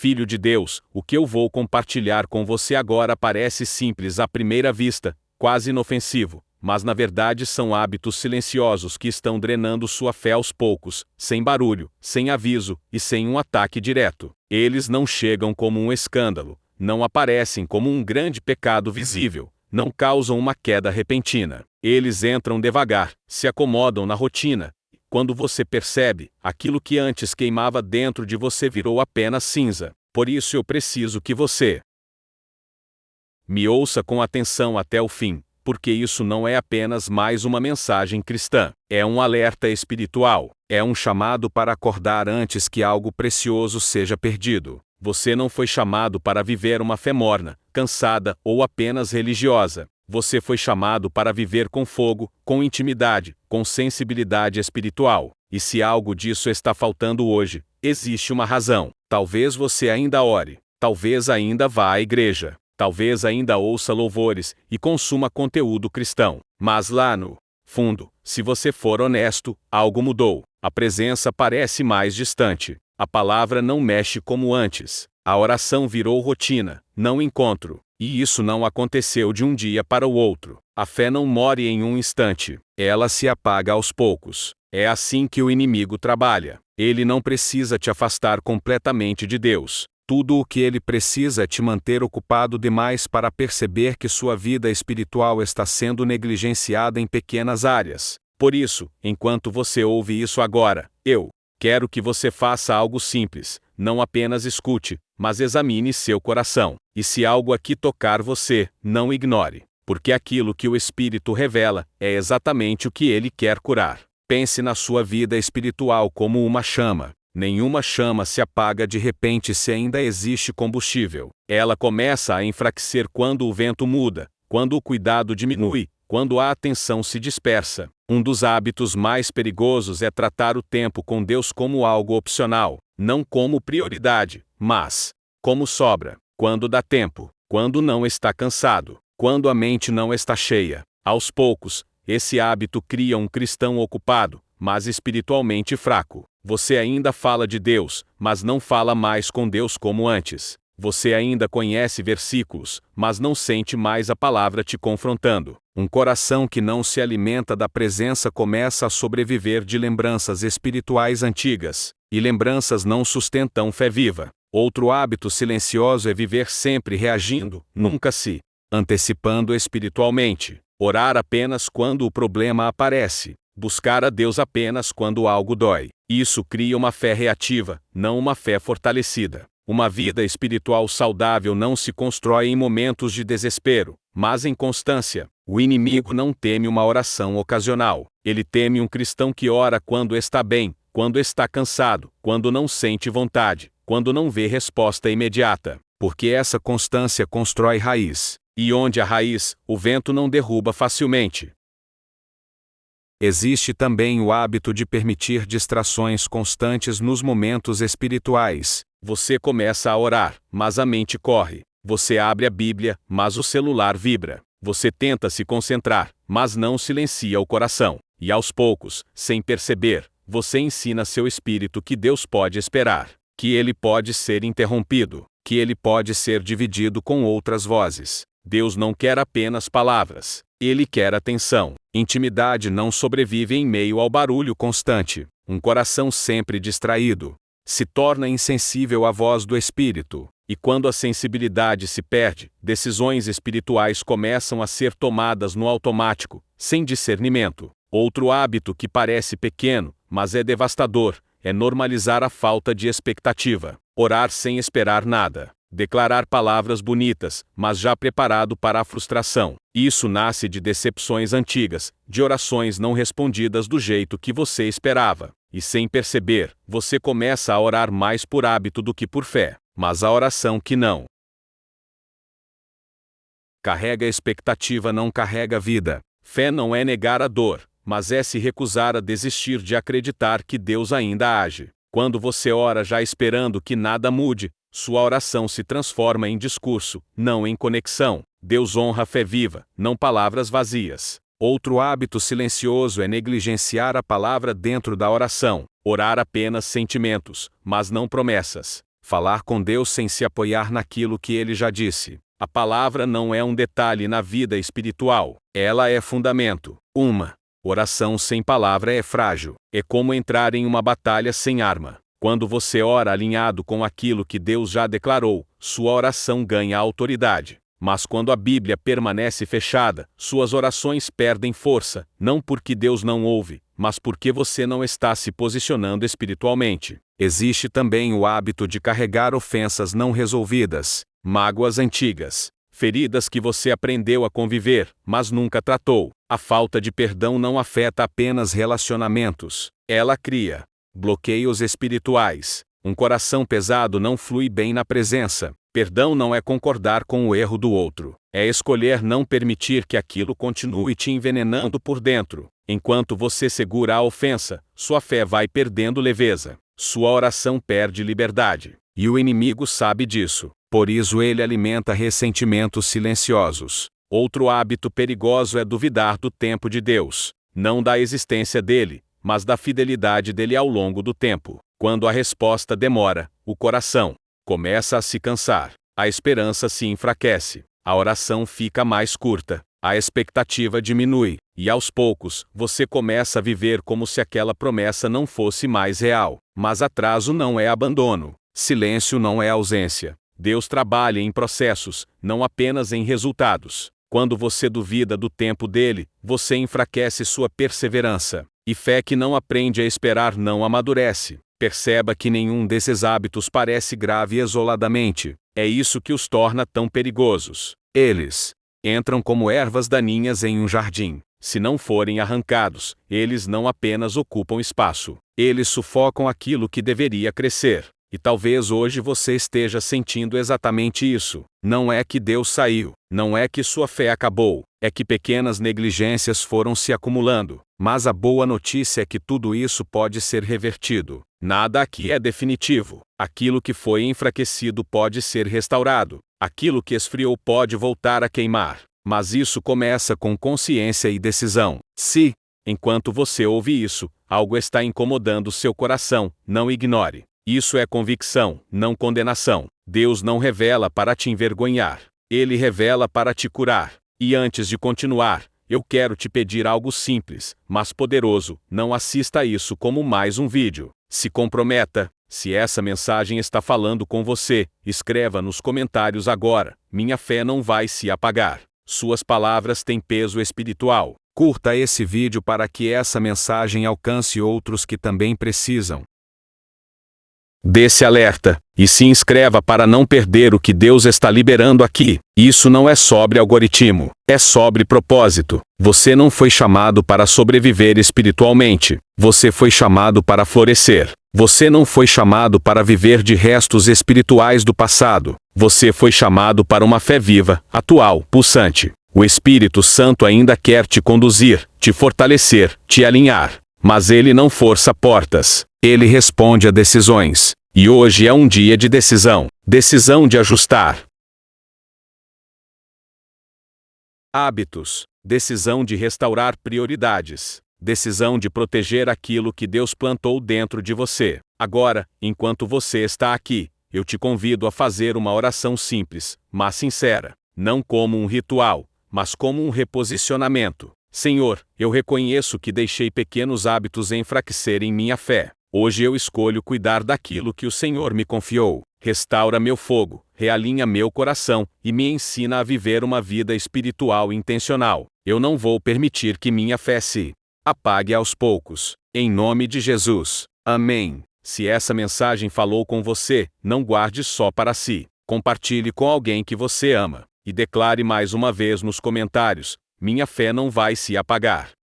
Filho de Deus, o que eu vou compartilhar com você agora parece simples à primeira vista, quase inofensivo, mas na verdade são hábitos silenciosos que estão drenando sua fé aos poucos, sem barulho, sem aviso e sem um ataque direto. Eles não chegam como um escândalo, não aparecem como um grande pecado visível, não causam uma queda repentina. Eles entram devagar, se acomodam na rotina. Quando você percebe, aquilo que antes queimava dentro de você virou apenas cinza. Por isso eu preciso que você me ouça com atenção até o fim, porque isso não é apenas mais uma mensagem cristã. É um alerta espiritual. É um chamado para acordar antes que algo precioso seja perdido. Você não foi chamado para viver uma fé morna, cansada ou apenas religiosa. Você foi chamado para viver com fogo, com intimidade, com sensibilidade espiritual. E se algo disso está faltando hoje, existe uma razão. Talvez você ainda ore, talvez ainda vá à igreja, talvez ainda ouça louvores e consuma conteúdo cristão. Mas lá no fundo, se você for honesto, algo mudou. A presença parece mais distante. A palavra não mexe como antes. A oração virou rotina, não encontro. E isso não aconteceu de um dia para o outro. A fé não morre em um instante. Ela se apaga aos poucos. É assim que o inimigo trabalha. Ele não precisa te afastar completamente de Deus. Tudo o que ele precisa é te manter ocupado demais para perceber que sua vida espiritual está sendo negligenciada em pequenas áreas. Por isso, enquanto você ouve isso agora, eu quero que você faça algo simples. Não apenas escute, mas examine seu coração. E se algo aqui tocar você, não ignore. Porque aquilo que o Espírito revela é exatamente o que ele quer curar. Pense na sua vida espiritual como uma chama. Nenhuma chama se apaga de repente se ainda existe combustível. Ela começa a enfraquecer quando o vento muda, quando o cuidado diminui, quando a atenção se dispersa. Um dos hábitos mais perigosos é tratar o tempo com Deus como algo opcional, não como prioridade, mas como sobra. Quando dá tempo, quando não está cansado, quando a mente não está cheia. Aos poucos, esse hábito cria um cristão ocupado, mas espiritualmente fraco. Você ainda fala de Deus, mas não fala mais com Deus como antes. Você ainda conhece versículos, mas não sente mais a palavra te confrontando. Um coração que não se alimenta da presença começa a sobreviver de lembranças espirituais antigas, e lembranças não sustentam fé viva. Outro hábito silencioso é viver sempre reagindo, nunca se antecipando espiritualmente. Orar apenas quando o problema aparece. Buscar a Deus apenas quando algo dói. Isso cria uma fé reativa, não uma fé fortalecida. Uma vida espiritual saudável não se constrói em momentos de desespero, mas em constância. O inimigo não teme uma oração ocasional. Ele teme um cristão que ora quando está bem, quando está cansado, quando não sente vontade, quando não vê resposta imediata. Porque essa constância constrói raiz. E onde há raiz, o vento não derruba facilmente. Existe também o hábito de permitir distrações constantes nos momentos espirituais. Você começa a orar, mas a mente corre. Você abre a Bíblia, mas o celular vibra. Você tenta se concentrar, mas não silencia o coração. E aos poucos, sem perceber, você ensina seu espírito que Deus pode esperar, que ele pode ser interrompido, que ele pode ser dividido com outras vozes. Deus não quer apenas palavras. Ele quer atenção. Intimidade não sobrevive em meio ao barulho constante. Um coração sempre distraído se torna insensível à voz do Espírito. E quando a sensibilidade se perde, decisões espirituais começam a ser tomadas no automático, sem discernimento. Outro hábito que parece pequeno, mas é devastador, é normalizar a falta de expectativa. Orar sem esperar nada. Declarar palavras bonitas, mas já preparado para a frustração. Isso nasce de decepções antigas, de orações não respondidas do jeito que você esperava. E sem perceber, você começa a orar mais por hábito do que por fé. Mas a oração que não carrega expectativa não carrega vida. Fé não é negar a dor, mas é se recusar a desistir de acreditar que Deus ainda age. Quando você ora já esperando que nada mude, sua oração se transforma em discurso, não em conexão. Deus honra a fé viva, não palavras vazias. Outro hábito silencioso é negligenciar a palavra dentro da oração. Orar apenas sentimentos, mas não promessas. Falar com Deus sem se apoiar naquilo que Ele já disse. A palavra não é um detalhe na vida espiritual. Ela é fundamento. Uma oração sem palavra é frágil. É como entrar em uma batalha sem arma. Quando você ora alinhado com aquilo que Deus já declarou, sua oração ganha autoridade. Mas quando a Bíblia permanece fechada, suas orações perdem força, não porque Deus não ouve, mas porque você não está se posicionando espiritualmente. Existe também o hábito de carregar ofensas não resolvidas, mágoas antigas, feridas que você aprendeu a conviver, mas nunca tratou. A falta de perdão não afeta apenas relacionamentos, ela cria bloqueios espirituais. Um coração pesado não flui bem na presença. Perdão não é concordar com o erro do outro. É escolher não permitir que aquilo continue te envenenando por dentro. Enquanto você segura a ofensa, sua fé vai perdendo leveza. Sua oração perde liberdade. E o inimigo sabe disso. Por isso ele alimenta ressentimentos silenciosos. Outro hábito perigoso é duvidar do tempo de Deus. Não da existência dele, mas da fidelidade dele ao longo do tempo. Quando a resposta demora, o coração começa a se cansar, a esperança se enfraquece, a oração fica mais curta, a expectativa diminui, e aos poucos, você começa a viver como se aquela promessa não fosse mais real. Mas atraso não é abandono, silêncio não é ausência. Deus trabalha em processos, não apenas em resultados. Quando você duvida do tempo dele, você enfraquece sua perseverança. E fé que não aprende a esperar não amadurece. Perceba que nenhum desses hábitos parece grave isoladamente. É isso que os torna tão perigosos. Eles entram como ervas daninhas em um jardim. Se não forem arrancados, eles não apenas ocupam espaço. Eles sufocam aquilo que deveria crescer. E talvez hoje você esteja sentindo exatamente isso. Não é que Deus saiu, não é que sua fé acabou, é que pequenas negligências foram se acumulando. Mas a boa notícia é que tudo isso pode ser revertido. Nada aqui é definitivo. Aquilo que foi enfraquecido pode ser restaurado. Aquilo que esfriou pode voltar a queimar. Mas isso começa com consciência e decisão. Se, enquanto você ouve isso, algo está incomodando seu coração, não ignore. Isso é convicção, não condenação. Deus não revela para te envergonhar. Ele revela para te curar. E antes de continuar, eu quero te pedir algo simples, mas poderoso. Não assista a isso como mais um vídeo. Se comprometa. Se essa mensagem está falando com você, escreva nos comentários agora. Minha fé não vai se apagar. Suas palavras têm peso espiritual. Curta esse vídeo para que essa mensagem alcance outros que também precisam. Dê-se alerta, e se inscreva para não perder o que Deus está liberando aqui. Isso não é sobre algoritmo, é sobre propósito. Você não foi chamado para sobreviver espiritualmente. Você foi chamado para florescer. Você não foi chamado para viver de restos espirituais do passado. Você foi chamado para uma fé viva, atual, pulsante. O Espírito Santo ainda quer te conduzir, te fortalecer, te alinhar. Mas ele não força portas. Ele responde a decisões. E hoje é um dia de decisão. Decisão de ajustar hábitos. Decisão de restaurar prioridades. Decisão de proteger aquilo que Deus plantou dentro de você. Agora, enquanto você está aqui, eu te convido a fazer uma oração simples, mas sincera. Não como um ritual, mas como um reposicionamento. Senhor, eu reconheço que deixei pequenos hábitos enfraquecerem minha fé. Hoje eu escolho cuidar daquilo que o Senhor me confiou. Restaura meu fogo, realinha meu coração e me ensina a viver uma vida espiritual intencional. Eu não vou permitir que minha fé se apague aos poucos. Em nome de Jesus. Amém. Se essa mensagem falou com você, não guarde só para si. Compartilhe com alguém que você ama. E declare mais uma vez nos comentários: minha fé não vai se apagar.